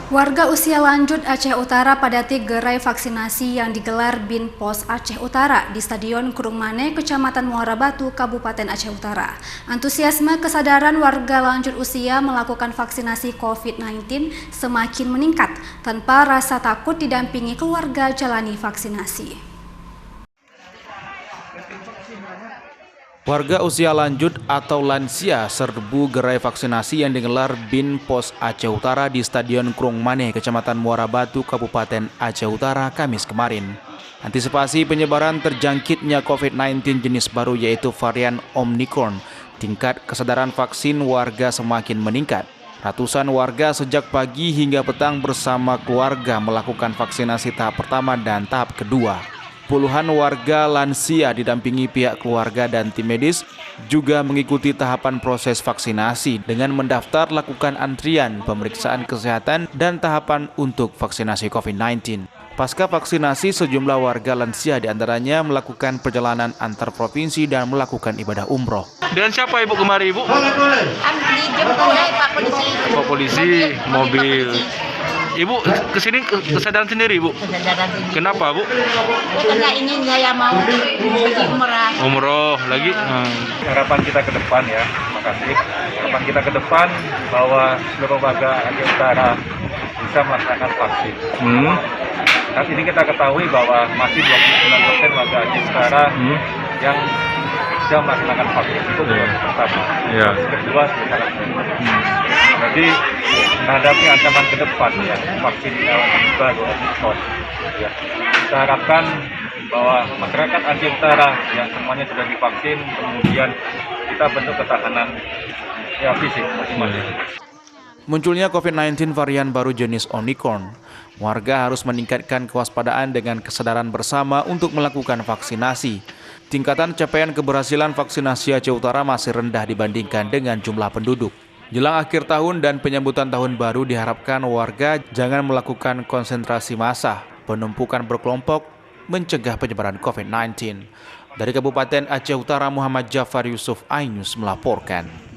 Warga usia lanjut Aceh Utara padati gerai vaksinasi yang digelar Bin Pos Aceh Utara di Stadion Kurung Mane, Kecamatan Muara Batu, Kabupaten Aceh Utara. Antusiasme kesadaran warga lanjut usia melakukan vaksinasi COVID-19 semakin meningkat tanpa rasa takut didampingi keluarga jalani vaksinasi. Warga usia lanjut atau lansia serbu gerai vaksinasi yang digelar Bin Pos Aceh Utara di Stadion Kurung Mane, Kecamatan Muara Batu, Kabupaten Aceh Utara, Kamis kemarin. Antisipasi penyebaran terjangkitnya COVID-19 jenis baru yaitu varian Omicron, tingkat kesadaran vaksin warga semakin meningkat. Ratusan warga sejak pagi hingga petang bersama keluarga melakukan vaksinasi tahap pertama dan tahap kedua. Puluhan warga lansia didampingi pihak keluarga dan tim medis juga mengikuti tahapan proses vaksinasi dengan mendaftar, lakukan antrian, pemeriksaan kesehatan, dan tahapan untuk vaksinasi COVID-19. Pasca vaksinasi, sejumlah warga lansia diantaranya melakukan perjalanan antar provinsi dan melakukan ibadah umroh. Dengan siapa Ibu kemari, Ibu? Pak Polisi. Pak Polisi, mobil. Ibu kesini kesadaran sendiri, Bu? Kesadaran sendiri. Kenapa, Bu? Karena ini saya mau pergi umrah. Umroh lagi. Harapan kita ke depan ya, terima kasih. Harapan kita ke depan bahwa seluruh warga Aceh Utara bisa melaksanakan vaksin. Saat ini kita ketahui bahwa masih 29% warga Aceh Utara yang sudah melaksanakan vaksin. Itu dosis pertama. Ya. Dosis kedua sudah sangat minim. Jadi menghadapi ancaman ke depan ya, vaksin baru Omicron. Ya. Kita harapkan bahwa masyarakat Aceh Utara yang semuanya sudah divaksin, kemudian kita bentuk ketahanan ya fisik masing-masing. Munculnya COVID-19 varian baru jenis Omicron, warga harus meningkatkan kewaspadaan dengan kesadaran bersama untuk melakukan vaksinasi. Tingkatan capaian keberhasilan vaksinasi Aceh Utara masih rendah dibandingkan dengan jumlah penduduk. Jelang akhir tahun dan penyambutan tahun baru diharapkan warga jangan melakukan konsentrasi massa, penumpukan berkelompok, mencegah penyebaran COVID-19. Dari Kabupaten Aceh Utara, Muhammad Jafar Yusuf, iNews melaporkan.